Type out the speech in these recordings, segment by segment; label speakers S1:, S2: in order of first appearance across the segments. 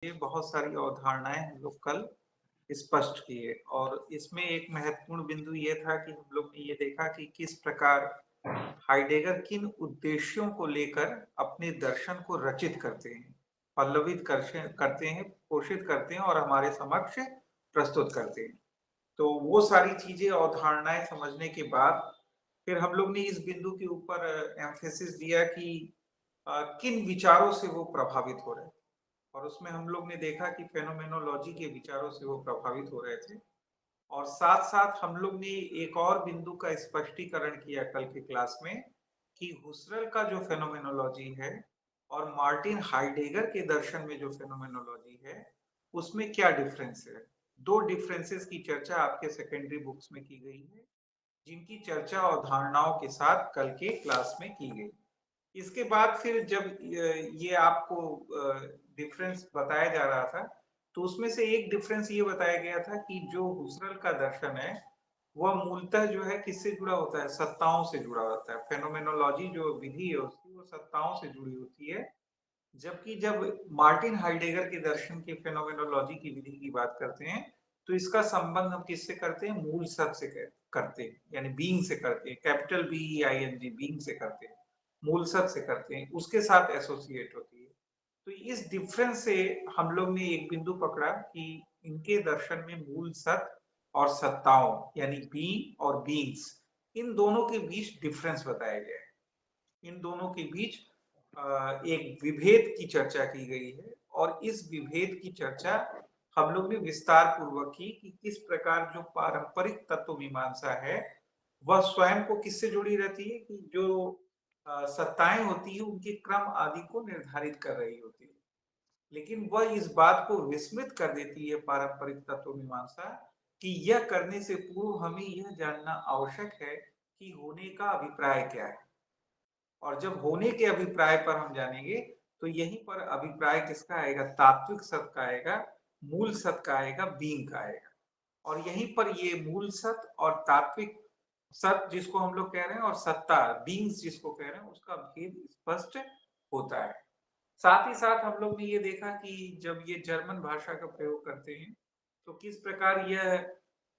S1: ये बहुत सारी अवधारणाएँ हम लोग कल स्पष्ट किए और इसमें एक महत्वपूर्ण बिंदु ये था कि हम लोग ने ये देखा कि किस प्रकार हाइडेगर किन उद्देश्यों को लेकर अपने दर्शन को रचित करते हैं, पल्लवित करशे करते हैं, पोषित करते हैं और हमारे समक्ष प्रस्तुत करते हैं। तो वो सारी चीज़ें अवधारणाएँ समझने के बाद फिर हम लोग ने इस बिंदु के ऊपर एम्फेसिस दिया कि किन विचारों से वो प्रभावित हो रहे हैं। और उसमें हम लोग ने देखा कि फेनोमेनोलॉजी के विचारों से वो प्रभावित हो रहे थे और साथ-साथ हम लोग ने एक और बिंदु का स्पष्टीकरण किया कल की क्लास में कि हुसरल का जो फेनोमेनोलॉजी है और मार्टिन हाइडेगर के दर्शन में जो फेनोमेनोलॉजी है, उसमें क्या डिफरेंस है। 2 डिफरेंसेस की चर्चा आपके सेकेंडरी बुक्स में की गई है, जिनकी चर्चा अवधारणाओं के साथ कल के क्लास में की गई। इसके बाद फिर जब ये आपको डिफरेंस बताया जा रहा था, तो उसमें से एक डिफरेंस ये बताया गया था कि जो हुसरल का दर्शन है, वह मूलतः जो है किससे जुड़ा होता है? सत्ताओं से जुड़ा होता है। फेनोमेनोलॉजी जो विधि है उसकी, वो सत्ताओं से जुड़ी होती है। जबकि जब मार्टिन हाइडेगर के दर्शन की फेनोमेनोलॉजी की विधि की बात करते हैं, तो इसका संबंध हम किससे करते हैं? मूल सत्य से करते हैं, यानी बीइंग से करते हैं। कैपिटल बीईआईएनजी बीइंग से करते हैं, मूल सत्य से करते हैं, उसके साथ एसोसिएट होती है। तो इस डिफरेंस से हम लोग ने एक बिंदु पकड़ा कि इनके दर्शन में मूल सत्य और सत्ताओं यानी बीइंग और बीइंग्स, इन दोनों के बीच डिफरेंस बताया गया है। इन दोनों के बीच एक विभेद की चर्चा की गई है और इस विभेद की चर्चा हम लोग ने विस्तार पूर्वक की कि किस प्रकार जो पारंपरिक तत्व मीमांसा है, वह स्वयं को किससे जुड़ी रहती है कि जो सत्ताएं होती है उनके क्रम आदि को निर्धारित कर रही होती है। लेकिन वह इस बात को विस्मृत कर देती है पारंपरिक तत्व मीमांसा कि यह करने से पूर्व हमें यह जानना आवश्यक है कि होने का अभिप्राय क्या है। और जब होने के अभिप्राय पर हम जानेंगे, तो यहीं पर अभिप्राय किसका आएगा? तात्विक सत्य का आएगा, मूल सत्य का आएगा, बीइंग का आएगा। और यहीं पर ये मूल सत्य और तात्विक सत्य जिसको हम लोग कह रहे हैं और सत्ता बीइंग्स जिसको कह रहे हैं, उसका भेद स्पष्ट होता है। साथ ही साथ हम लोग ने ये देखा कि जब ये जर्मन भाषा का प्रयोग करते हैं, तो किस प्रकार यह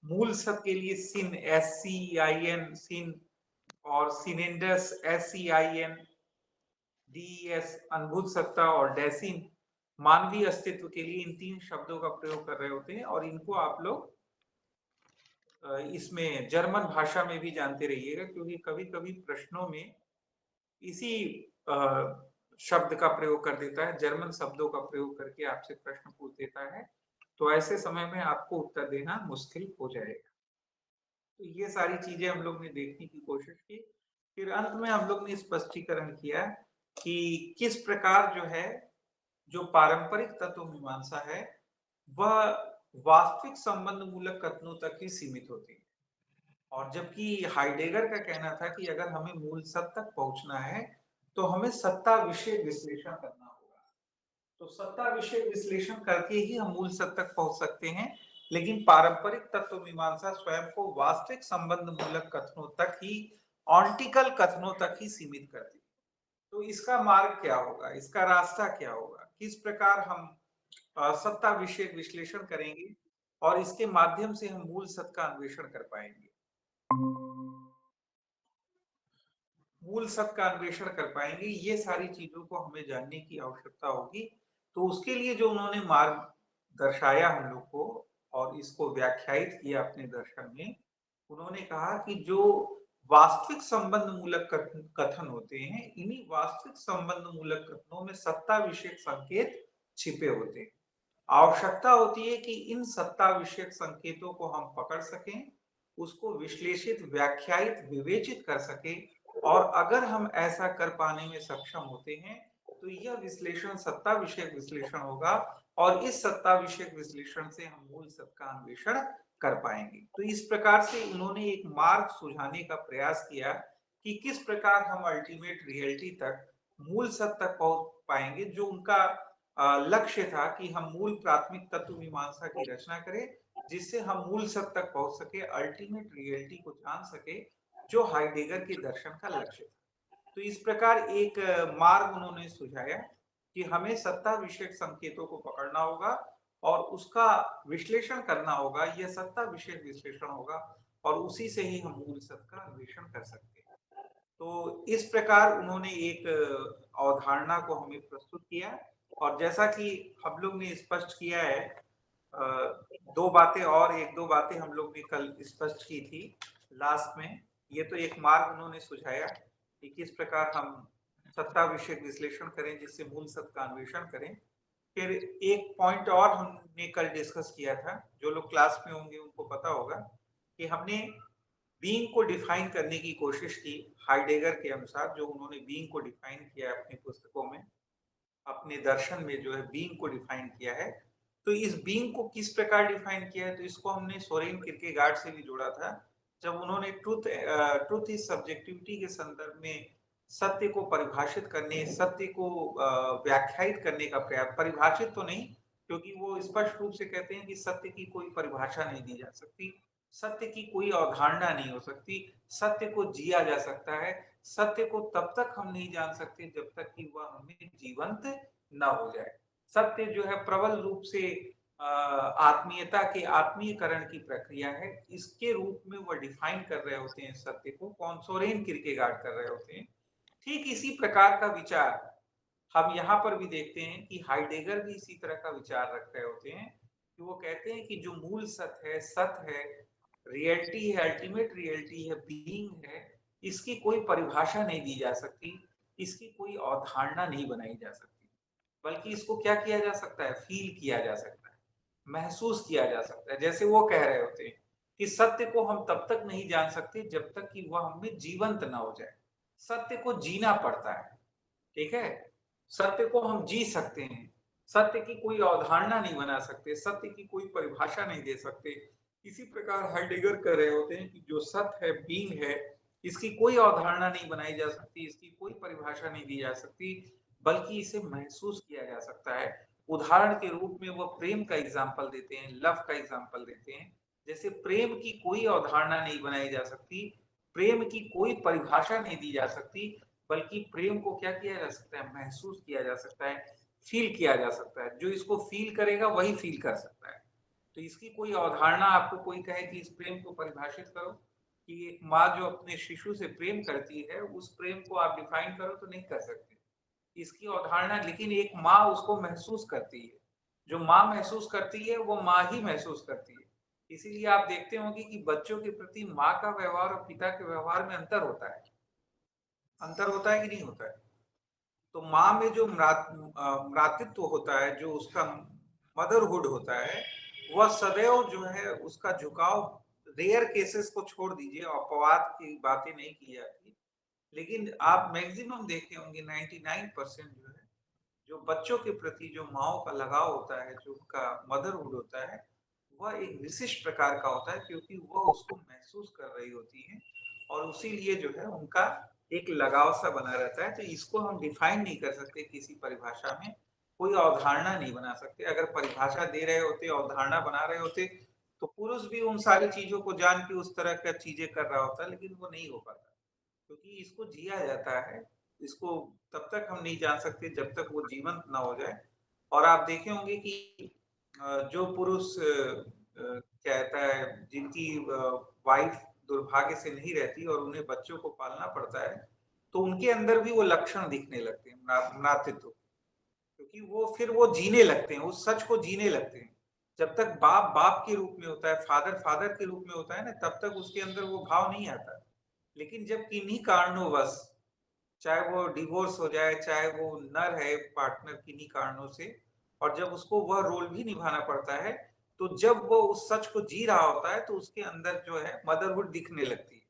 S1: मूल सत्य के लिए सिन SCIN सिन और सिनेंडस SCIN DES अद्भुत सत्ता और डेसिन मानवीय अस्तित्व के लिए इन 3 शब्दों का प्रयोग कर रहे होते हैं और इनको आप लोग इसमें जर्मन भाषा में भी जानते रहिएगा क्योंकि कभी-कभी प्रश्नों में इसी अ, शब्द का प्रयोग कर देता है, जर्मन शब्दों का प्रयोग करके आपसे प्रश्न पूछ देता है, तो ऐसे समय में आपको उत्तर देना मुश्किल हो जाएगा। तो ये सारी चीजें हम लोग ने देखने की कोशिश की। फिर अंत में हम लोग ने स्पष्टीकरण किया कि किस प्रकार जो है, जो पारंपरिक तत्व मीमांसा है, वह वास्तविक संबंध मूलक कथनों तक ही सीमित होती है। और जबकि हाइडेगर का कहना था कि अगर हमें मूल सत्य तक पहुंचना है, तो हमें सत्ता विषय विश्लेषण करना होगा। तो सत्ता विषय विश्लेषण करके ही हम मूल सत्य तक पहुंच सकते हैं, लेकिन पारंपरिक तत्व मीमांसा स्वयं को वास्तविक संबंध मूलक कथनों तक ही, ऑन्टिकल कथनों तक ही सीमित करती है। तो इसका मार्ग क्या होगा? इसका रास्ता क्या होगा? किस प्रकार हम सत्ता विषय विश्लेषण करेंगे और इसके माध्यम से हम मूल सत्य का अन्वेषण कर पाएंगे? मूल सत्य का अन्वेषण कर पाएंगे, ये सारी चीजों को हमें जानने की आवश्यकता होगी। तो उसके लिए जो उन्होंने मार्ग दर्शाया हम लोग को और इसको व्याख्यायित किया अपने दर्शन में, उन्होंने कहा कि जो वास्तविक संबंध मूलक कथन होते हैं, इन्हीं वास्तविक संबंध मूलक कथनों में सत्ता विषयक संकेत छिपे होते हैं। आवश्यकता होती है कि इन सत्ता विषयक संकेतों को हम पकड़ सकें, उसको विश्लेषित, व्याख्यायित, विवेचित कर सकें और अगर हम ऐसा कर पाने में सक्षम होते हैं, तो यह विश्लेषण सत्ता विषयक विश्लेषण होगा और इस सत्ता विषयक विश्लेषण से हम मूल सत्य का अन्वेषण कर पाएंगे। तो इस प्रकार से उन्होंने एक मार्ग सुझाने का प्रयास किया कि किस प्रकार हम अल्टीमेट रियलिटी तक, मूल सत्य तक पहुंच पाएंगे। जो उनका लक्ष्य था कि हम मूल प्राथमिक तत्व मीमांसा की रचना करें, जिससे हम मूल सत्य तक पहुंच सके, अल्टीमेट रियलिटी को जान सके, जो हाइडेगर के दर्शन का लक्ष्य था। तो इस प्रकार एक मार्ग उन्होंने सुझाया कि हमें सत्ता विषयक संकेतों को पकड़ना होगा और उसका विश्लेषण करना होगा। यह सत्ता विषयक विश्लेषण होगा और उसी से ही हम मूल सत्य का अन्वेषण कर सकते हैं। तो इस प्रकार उन्होंने एक अवधारणा को हमें प्रस्तुत किया और जैसा कि हम लोग ने स्पष्ट किया है, दो बातें और एक दो बातें हम लोग ने कल स्पष्ट की थी लास्ट में। ये तो एक मार्ग उन्होंने सुझाया कि किस प्रकार हम सत्ता विषयक विश्लेषण करें जिससे मूल सत्य का अन्वेषण करें। फिर एक पॉइंट और हमने कल डिस्कस किया था, जो लोग क्लास में होंगे उनको पता होगा कि हमने बीइंग को डिफाइन करने की कोशिश की हाइडेगर के अनुसार। जो उन्होंने बीइंग को डिफाइन किया है अपनी पुस्तकों में, अपने दर्शन में जो है बीइंग को डिफाइन किया है। तो इस बीइंग को किस प्रकार डिफाइन किया है, तो इसको हमने सोरेन किरकेगार्ड से भी जोड़ा था, जब उन्होंने ट्रुथ इज सब्जेक्टिविटी के संदर्भ में सत्य को परिभाषित करने, सत्य को व्याख्यायित करने का प्रयास, परिभाषित तो नहीं, क्योंकि वो स्पष्ट रूप से कहते हैं कि सत्य की कोई परिभाषा नहीं दी जा सकती, सत्य की कोई अवधारणा नहीं हो सकती, सत्य को जिया जा सकता है। सत्य को तब तक हम नहीं जान सकते जब तक कि वह हमें जीवंत न हो जाए। सत्य जो है प्रबल रूप से आत्मीयता के आत्मीयकरण की प्रक्रिया है, इसके रूप में वह डिफाइन कर रहे होते हैं सत्य को, कौन? सोरेन किरकेगार्ड कर रहे होते हैं। ठीक इसी प्रकार का विचार हम यहाँ पर भी देखते हैं कि हाइडेगर भी इसी तरह का विचार रख रहे होते हैं कि वो कहते हैं कि जो मूल सत्य है, रियलिटी है, अल्टीमेट रियलिटी है, बीइंग है, इसकी कोई परिभाषा नहीं दी जा सकती, इसकी कोई अवधारणा नहीं बनाई जा सकती, बल्कि इसको क्या किया जा सकता है? फील किया जा सकता है, महसूस किया जा सकता है। जैसे वो कह रहे होते हैं कि सत्य को हम तब तक नहीं जान सकते जब तक कि वह हमें जीवंत ना हो जाए। सत्य को जीना पड़ता है, ठीक है? सत्य को हम जी सकते हैं, सत्य की कोई अवधारणा नहीं बना सकते, सत्य की कोई परिभाषा नहीं दे सकते। इसी प्रकार हाइडेगर कह रहे होते हैं कि जो सत्य है, बीइंग है, इसकी कोई अवधारणा नहीं बनाई जा सकती, इसकी कोई परिभाषा नहीं दी जा सकती, बल्कि इसे महसूस किया जा सकता है। उदाहरण के रूप में वो प्रेम का एग्जाम्पल देते हैं, लव का एग्जाम्पल देते हैं। जैसे प्रेम की कोई अवधारणा नहीं बनाई जा सकती, प्रेम की कोई परिभाषा नहीं दी जा सकती, बल्कि प्रेम को क्या किया जा सकता है? महसूस किया जा सकता है, फील किया जा सकता है। जो इसको फील करेगा वही फील कर सकता है। तो इसकी कोई अवधारणा आपको कोई कहे कि इस प्रेम को परिभाषित करो, कि एक माँ जो अपने शिशु से प्रेम करती है, उस प्रेम को आप डिफाइन करो, तो नहीं कर सकते इसकी अवधारणा। लेकिन एक माँ उसको महसूस करती है, जो माँ महसूस करती है वो माँ ही महसूस करती है। इसीलिए आप देखते होंगे कि बच्चों के प्रति माँ का व्यवहार और पिता के व्यवहार में अंतर होता है। अंतर होता है कि नहीं होता है? तो माँ में जो मातृत्व होता है, जो उसका मदरहुड होता है, वह सदैव जो है उसका झुकाव, रेयर केसेस को छोड़ दीजिए, अपवाद की बातें नहीं की जाती, लेकिन आप मैक्सिमम देखे होंगे 99% जो है, जो बच्चों के प्रति जो माँओं का लगाव होता है, जो उनका मदरहुड होता है, वह एक विशिष्ट प्रकार का होता है, क्योंकि वह उसको महसूस कर रही होती हैं और उसीलिए जो है उनका एक लगाव सा बना रहता है। तो इसको हम डिफाइन नहीं कर सकते किसी परिभाषा में, कोई अवधारणा नहीं बना सकते। अगर परिभाषा दे रहे होते, अवधारणा बना रहे होते, तो पुरुष भी उन सारी चीजों को जान के उस तरह का चीजें कर रहा होता, लेकिन वो नहीं हो पाता, क्योंकि इसको जिया जाता है। इसको तब तक हम नहीं जान सकते जब तक वो जीवंत ना हो जाए। और आप देखे होंगे कि जो पुरुष कहता है, जिनकी वाइफ दुर्भाग्य से नहीं रहती और उन्हें बच्चों को पालना पड़ता है, तो उनके अंदर भी वो लक्षण दिखने लगते हैं मातृत्व, क्योंकि वो फिर वो जीने लगते हैं, उस सच को जीने लगते हैं। जब तक बाप बाप के रूप में होता है, फादर फादर के रूप में होता है ना, तब तक उसके अंदर वो भाव नहीं आता। लेकिन जब किन्हीं कारणों, चाहे वो डिवोर्स हो जाए, चाहे वो न रहे पार्टनर किन्हीं कारणों से, और जब उसको वह रोल भी निभाना पड़ता है, तो जब वो उस सच को जी रहा होता है, तो उसके अंदर जो है मदरहुड दिखने लगती है।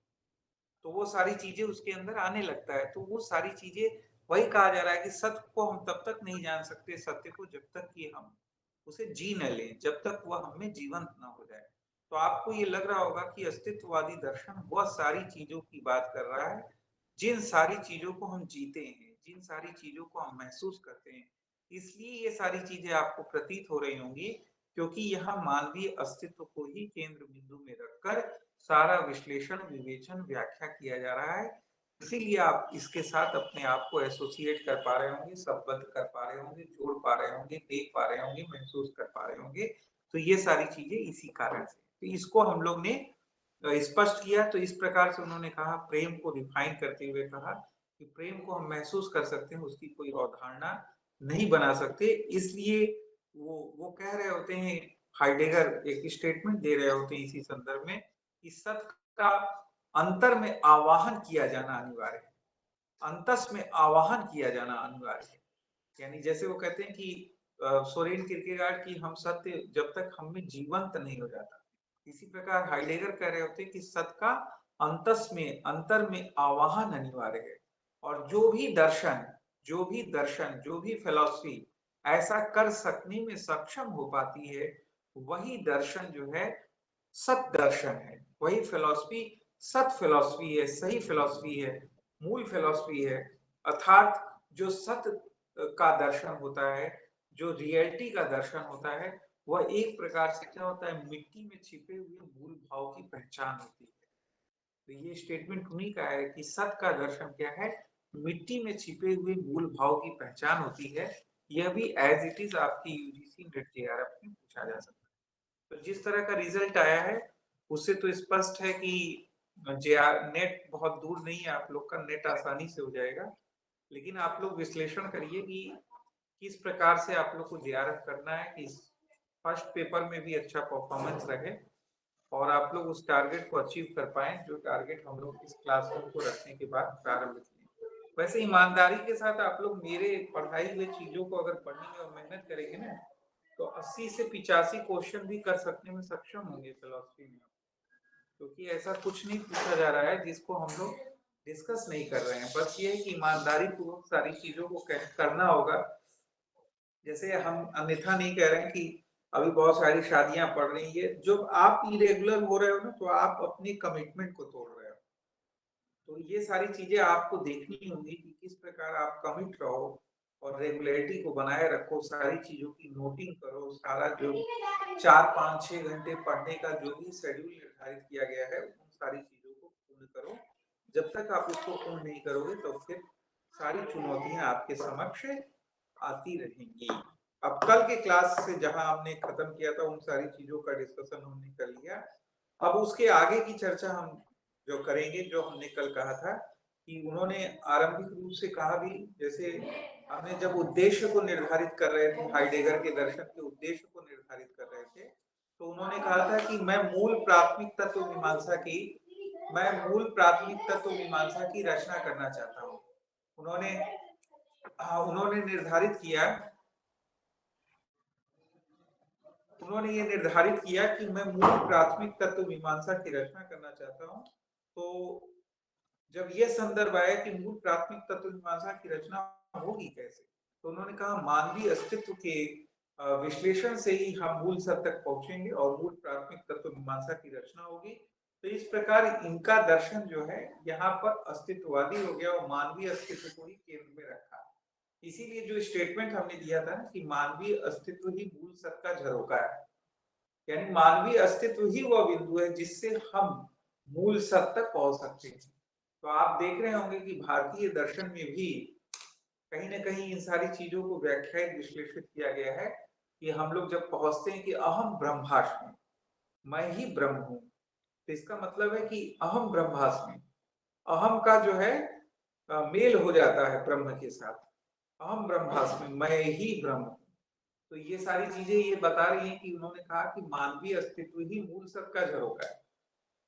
S1: तो वो सारी चीजें उसके अंदर आने लगता है। तो वो सारी चीजें, वही कहा जा रहा है कि सत्य को हम तब तक नहीं जान सकते, सत्य को, जब तक कि हम उसे जी न लें, जब तक वह हमें जीवंत ना हो जाए। तो आपको ये लग रहा होगा कि अस्तित्ववादी दर्शन वह सारी चीजों की बात कर रहा है, जिन सारी चीजों को हम जीते हैं, जिन सारी चीजों को हम महसूस करते हैं। इसलिए ये सारी चीजें आपको प्रतीत हो रही होंगी, क्योंकि यहाँ मानवीय अस्तित्व को ही केंद्र बिंदु में रखकर सारा विश्लेषण, विवेचन, व्याख्या किया जा रहा है। इसीलिए आप इसके साथ अपने आप को एसोसिएट कर पा रहे होंगे, संबद्ध कर पा रहे होंगे, जोड़ पा रहे होंगे, देख पा रहे होंगे, महसूस कर पा रहे होंगे। तो ये सारी चीजें इसी कारण से। तो इसको हम लोग ने स्पष्ट किया। तो इस प्रकार से उन्होंने कहा, प्रेम को डिफाइन करते हुए कहा कि प्रेम को हम महसूस कर सकते हैं, उसकी कोई अवधारणा नहीं बना सकते। इसलिए वो कह रहे होते हैं, हाइडेगर एक स्टेटमेंट दे रहे होते हैं इसी संदर्भ में कि सत का अंतर में आवाहन किया जाना अनिवार्य है, अंतस में आवाहन किया जाना अनिवार्य है। यानी जैसे वो कहते हैं कि सोरेन किरकेगार्ड की हम सत्य जब तक हम में जीवंत नहीं हो जाता, इसी प्रकार हाइडेगर कह रहे होते हैं कि सत्य का अंतस में, अंतर में आवाहन अनिवार्य है। और जो भी फिलॉसफी ऐसा कर सकने में सक्षम हो पाती है, वही दर्शन जो है सत दर्शन है। वही फिलॉसफी सत फिलॉसफी है, सही फिलॉसफी है, मूल फिलॉसफी है। अर्थात जो सत्य का दर्शन होता है, जो रियलिटी का दर्शन होता है, वह एक प्रकार से क्या होता है, मिट्टी में छिपे हुए मूल भाव की पहचान होती है। तो ये स्टेटमेंट उन्हीं का है कि सत्य का दर्शन क्या है, मिट्टी में छिपे हुए मूल भाव की पहचान होती है। यह भी एज इट इज आपकी यूजीसी नेट जेआरएफ में पूछा जा सकता है। तो जिस तरह का रिजल्ट आया है, उससे तो स्पष्ट है कि जेआर नेट बहुत दूर नहीं है, आप लोग का नेट आसानी से हो जाएगा। लेकिन आप लोग विश्लेषण करिए कि किस प्रकार से आप लोग को जेआरएफ करना है कि फर्स्ट पेपर में भी अच्छा परफॉर्मेंस रहे और आप लोग उस टारगेट को अचीव कर पाए, जो टारगेट हम लोग इस क्लासरूम को रखने के बाद प्रारंभ किए। वैसे ईमानदारी के साथ आप लोग मेरे पढ़ाई हुए चीजों को अगर पढ़ने में और मेहनत करेंगे ना, तो 80 से 85 क्वेश्चन भी कर सकने में सक्षम होंगे फिलोसफी में। क्योंकि ऐसा कुछ नहीं पूछा जा रहा है जिसको हम लोग डिस्कस नहीं कर रहे हैं। बस ये है कि ईमानदारी पूर्वक सारी चीजों को करना होगा। जैसे हम अन्यथा नहीं कह रहे हैं कि अभी बहुत सारी शादियां पड़ रही है, जब आप इरेगुलर हो रहे हो ना, तो आप अपनी कमिटमेंट को तोड़ रहे हो। तो ये सारी चीजें आपको देखनी होंगी कि किस प्रकार आप कमिट रहो और रेगुलरिटी को बनाए रखो, सारी चीजों की नोटिंग करो, सारा जो 4 5 6 घंटे पढ़ने का जो भी शेड्यूल निर्धारित किया गया है, उन सारी चीजों को पूर्ण करो। जब तक आप उसको पूर्ण नहीं करोगे, तो फिर सारी चुनौतियां आपके समक्ष आती रहेंगी। अब कल के क्लास से जहां हमने खत्म किया था, उन सारी चीजों का डिस्कशन हमने कर लिया। अब उसके आगे की चर्चा हम जो करेंगे, जो हमने कल कहा था कि उन्होंने आरंभिक रूप से कहा भी, जैसे हमने जब उद्देश्य को निर्धारित कर रहे थे, हाइडेगर के दर्शन के उद्देश्य को निर्धारित कर रहे थे, तो उन्होंने कहा था कि मैं मूल प्राथमिक तत्व मीमांसा की रचना करना चाहता हूँ। उन्होंने निर्धारित किया, उन्होंने ये निर्धारित किया कि मैं मूल प्राथमिक तत्व मीमांसा की रचना करना चाहता हूँ। तो जब ये संदर्भ आया कि मूल प्राथमिक तत्व मीमांसा की रचना होगी कैसे, तो उन्होंने कहा मानवीय अस्तित्व के विश्लेषण से ही हम मूल सत्य तक पहुंचेंगे और मूल प्राथमिक तत्व मीमांसा की रचना होगी। तो इस प्रकार इनका दर्शन जो है यहाँ पर अस्तित्ववादी हो गया और मानवीय अस्तित्व को ही केंद्र में रखा। इसीलिए जो स्टेटमेंट हमने दिया था कि मानवीय अस्तित्व ही मूल सत्य का झरोका है, यानी मानवीय अस्तित्व ही वह बिंदु है जिससे हम मूल सत्य तक पहुंच सकते हैं। तो आप देख रहे होंगे कि भारतीय दर्शन में भी कहीं ना कहीं इन सारी चीजों को व्याख्यायित विश्लेषित किया गया है कि हम लोग जब पहुंचते हैं कि अहम ब्रह्मास्मि, मैं ही ब्रह्म हूं, तो इसका मतलब है कि अहम ब्रह्मास्मि, अहम का जो है मेल हो जाता है ब्रह्म के साथ। अहम ब्रह्मास्मि, मैं ही ब्रह्म। तो ये सारी चीजें ये बता रही हैं कि उन्होंने कहा कि मानवीय अस्तित्व ही मूल सत्य का झरोका है।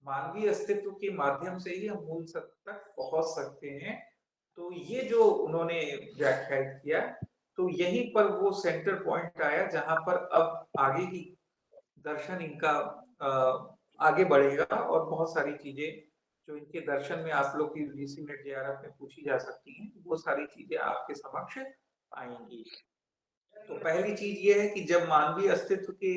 S1: मानवीय अस्तित्व के माध्यम से ही हम मूल सत्य तक पहुंच सकते हैं। तो ये जो उन्होंने व्याख्यायित किया, तो यहीं पर वो सेंटर पॉइंट आया जहां पर अब आगे की दर्शन इनका आगे बढ़ेगा और बहुत सारी चीजें जो इनके दर्शन में आप लोग की यूजीसी नेट जेआरएफ में पूछी जा सकती हैं, वो सारी चीजें आपके समक्ष आएंगी। तो पहली चीज ये है कि जब मानवीय अस्तित्व के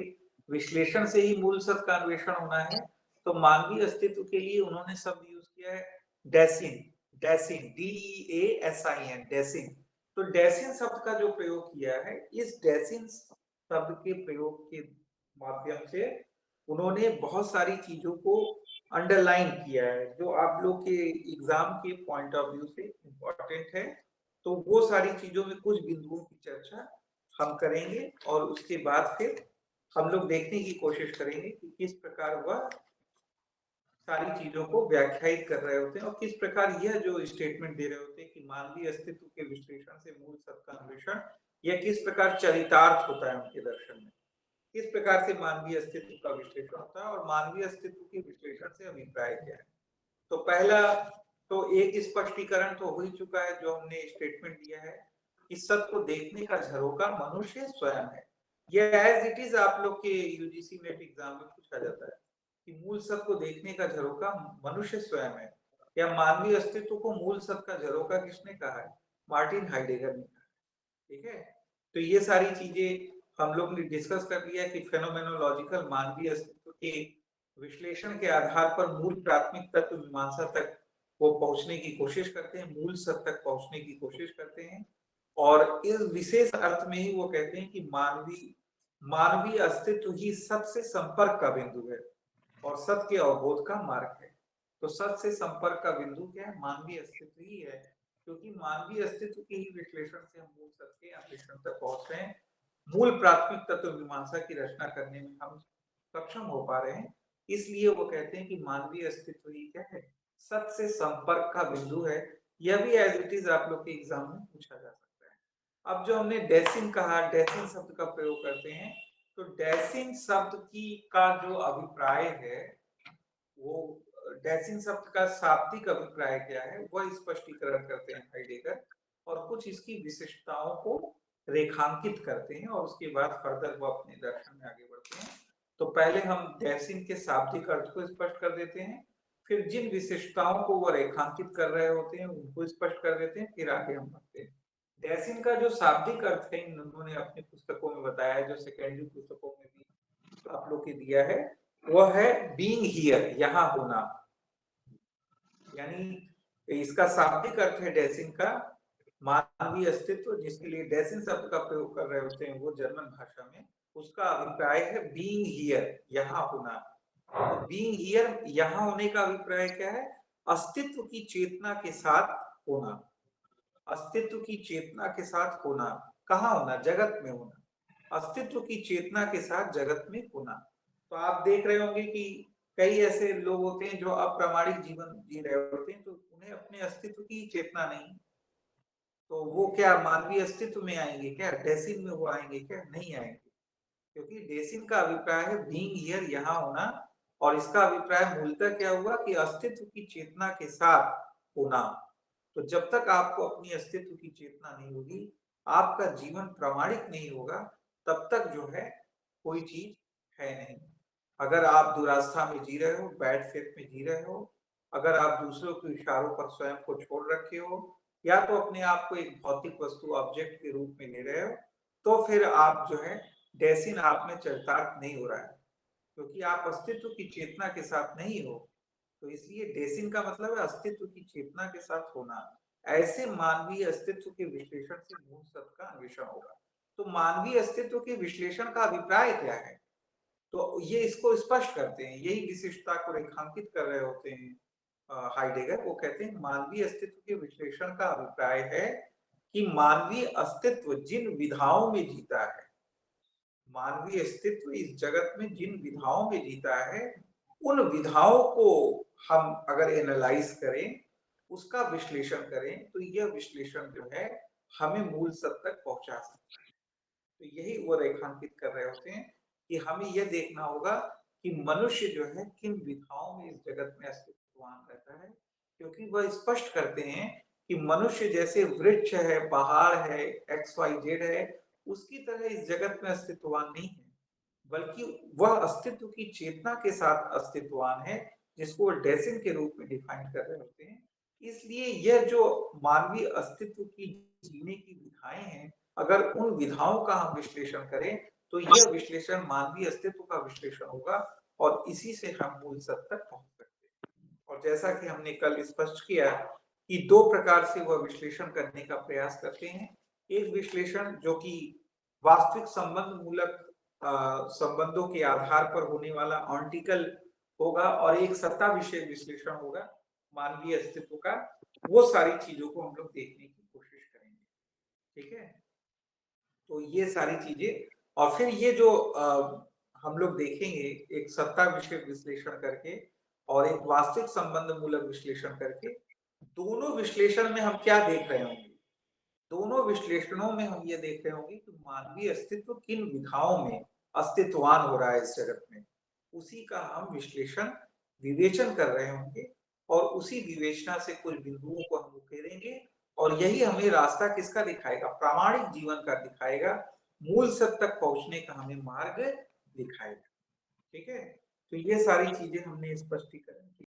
S1: विश्लेषण से ही मूल सत्य का अन्वेषण होना है, तो मानवीय अस्तित्व के लिए उन्होंने शब्द यूज किया है डेसिन। डेसिन, DEASIN, डेसिन। तो डेसिन शब्द का जो प्रयोग किया है, इस डेसिन शब्द के प्रयोग के माध्यम से उन्होंने बहुत सारी चीजों को अंडरलाइन किया है जो आप लोग के एग्जाम के पॉइंट ऑफ व्यू से इम्पोर्टेंट है। तो वो सारी चीजों में कुछ बिंदुओं की चर्चा हम करेंगे और उसके बाद फिर हम लोग देखने की कोशिश करेंगे कि किस प्रकार वह सारी चीजों को व्याख्यायित कर रहे होते हैं और किस प्रकार यह जो स्टेटमेंट दे रहे होते हैं कि मानवीय अस्तित्व के विश्लेषण से मूल सत्य का अन्वेषण, यह किस प्रकार चरितार्थ होता है उनके दर्शन में, किस प्रकार से मानवीय अस्तित्व का विश्लेषण होता है और मानवीय अस्तित्व के विश्लेषण से अभिप्राय क्या है। तो पहला तो एक स्पष्टीकरण तो हो ही चुका है जो हमने स्टेटमेंट दिया है कि सत्य को देखने का झरोका मनुष्य स्वयं है। यह एज इट इज आप लोग के यूजीसी नेट एग्जाम में पूछा जाता है कि मूल सत्य को देखने का झरोका मनुष्य स्वयं है, या मानवीय अस्तित्व को मूल सत्य का झरोका किसने कहा है? मार्टिन हाइडेगर ने कहा। ठीक है, तो ये सारी चीजें हम लोग ने डिस्कस कर लिया कि फेनोमेनोलॉजिकल मानवीय अस्तित्व के विश्लेषण के आधार पर मूल प्राथमिक तत्व मीमांसा तक वो पहुंचने की कोशिश करते हैं, मूल सत्य तक पहुंचने की कोशिश करते हैं। और इस विशेष अर्थ में ही वो कहते हैं कि मानवीय अस्तित्व ही सत्य से संपर्क का बिंदु है और सत्य के अवबोध का मार्ग है। तो सत्य से संपर्क का बिंदु क्या है? मानवीय अस्तित्व ही है, क्योंकि मानवीय अस्तित्व के ही विश्लेषण से हम मूल सत्य के अन्वेषण तक पहुंच रहे हैं, मूल प्राथमिक तत्व मीमांसा की रचना करने में हम सक्षम हो पा रहे हैं। इसलिए वो कहते हैं कि मानवीय अस्तित्व ही क्या है? सत्य से संपर्क का बिंदु है। यह भी एज इट इज आप लोग के एग्जाम में पूछा जा सकता है। अब जो हमने डेसिन कहा, डेसिन शब्द का प्रयोग करते हैं, तो डेसिन शब्द की का जो अभिप्राय है वो डेसिन शब्द का शाब्दिक अभिप्राय क्या है वह स्पष्टीकरण करते हैं हाइडेगर, और कुछ इसकी विशिष्टताओं को रेखांकित करते हैं और उसके बाद फर्दर वो अपने दर्शन में आगे बढ़ते हैं। तो पहले हम डेसिन के शाब्दिक अर्थ को स्पष्ट कर देते हैं, फिर जिन विशिष्टताओं को वो रेखांकित कर रहे होते हैं उनको स्पष्ट कर देते हैं, फिर आगे हम बढ़ते हैं। डेसिन का जो शाब्दिक अर्थ है इन लोगों ने अपनी पुस्तकों में बताया, जो सेकेंडरी पुस्तकों में भी आप लोग के दिया है, वह है बीइंग हियर, यहाँ होना। यानी इसका शाब्दिक अर्थ है डेसिन का मानवीय अस्तित्व, जिसके लिए डेसिन शब्द का प्रयोग कर रहे होते हैं वो जर्मन भाषा में, उसका अभिप्राय है बीइंग हियर, यहाँ होना। तो बीइंग हियर, यहाँ होने का अभिप्राय क्या है? अस्तित्व की चेतना के साथ होना, अस्तित्व की चेतना के साथ होना। कहाँ होना? जगत में होना, अस्तित्व की चेतना के साथ जगत में होना। तो आप देख रहे होंगे कि कई ऐसे लोग होते हैं जो अप्रामाणिक जीवन जी रहे होते हैं, तो उन्हें अपने अस्तित्व की चेतना नहीं, तो वो क्या मानवीय अस्तित्व में आएंगे क्या? डेसिन में वो आएंगे क्या? नहीं आएंगे, क्योंकि डेसिन का अभिप्राय है बीइंग हियर, यहाँ होना। और इसका अभिप्राय मूलतः क्या हुआ कि अस्तित्व की चेतना के साथ होना। तो जब तक आपको अपनी अस्तित्व की चेतना नहीं होगी, आपका जीवन प्रामाणिक नहीं होगा, तब तक जो है कोई चीज है नहीं। अगर आप दुरास्था में जी रहे हो, बैड फेथ में जी रहे हो, अगर आप दूसरों के इशारों पर स्वयं को छोड़ रखे हो, या तो अपने आप को एक भौतिक वस्तु ऑब्जेक्ट के रूप में ले रहे हो, तो फिर आप जो है डेसिन आप में चरितार्थ नहीं हो रहा है, क्योंकि आप अस्तित्व की चेतना के साथ नहीं हो। तो इसलिए डेसिन का मतलब है अस्तित्व की चेतना के साथ होना। ऐसे मानवीय अस्तित्व के विश्लेषण से मूल सत्य का अन्वेषण होगा। तो मानवीय अस्तित्व के विश्लेषण का अभिप्राय क्या है? तो ये इसको स्पष्ट करते हैं, यही विशिष्टता को रेखांकित कर रहे होते हैं हाइडेगर। वो कहते हैं मानवीय अस्तित्व के विश्लेषण का अभिप्राय है कि मानवीय अस्तित्व जिन विधाओं में जीता है, मानवीय अस्तित्व इस जगत में जिन विधाओं में जीता है, उन विधाओं को हम अगर एनालाइज करें, उसका विश्लेषण करें, तो यह विश्लेषण जो है हमें मूल सत्य तक पहुंचा सकता है। तो यही वो रेखांकित कर रहे होते हैं कि हमें यह देखना होगा कि मनुष्य जो है किन विधाओं में इस जगत में अस्तित्ववान रहता है, क्योंकि वह स्पष्ट करते हैं कि मनुष्य जैसे वृक्ष है, पहाड़ है, XYZ है, उसकी तरह इस जगत में अस्तित्ववान नहीं है, बल्कि वह अस्तित्व की चेतना के साथ अस्तित्ववान है, जिसको वो डेसिन के रूप में डिफाइन कर रहे होते हैं। इसलिए यह जो मानवीय अस्तित्व की जीने की विधाएं हैं, अगर उन विधाओं का हम विश्लेषण करें, तो यह विश्लेषण मानवीय अस्तित्व का विश्लेषण होगा और इसी से हम मूल सत्य तक पहुंच सकते हैं। और जैसा कि हमने कल स्पष्ट किया कि दो प्रकार से वह विश्लेषण करने का प्रयास करते हैं। एक विश्लेषण जो कि वास्तविक संबंध मूलक संबंधों के आधार पर होने वाला ऑन्टिकल होगा और एक सत्ता विषय विश्लेषण होगा मानवीय अस्तित्व का। वो सारी चीजों को हम लोग देखने की कोशिश करेंगे। ठीक है, तो ये सारी चीजें और फिर ये जो हम लोग देखेंगे एक सत्ता विषय विश्लेषण करके और एक वास्तविक संबंध मूलक विश्लेषण करके, दोनों विश्लेषण में हम क्या देख रहे होंगे, दोनों विश्लेषणों में हम ये देख रहे होंगे कि मानवीय अस्तित्व किन विधाओं में अस्तित्ववान हो रहा है इस जगत में, उसी का हम विश्लेषण विवेचन कर रहे होंगे और उसी विवेचना से कुछ बिंदुओं को हम उकेरेंगे और यही हमें रास्ता किसका दिखाएगा, प्रामाणिक जीवन का दिखाएगा, मूल सत्य तक पहुंचने का हमें मार्ग दिखाएगा। ठीक है, तो ये सारी चीजें हमने स्पष्टीकरण की।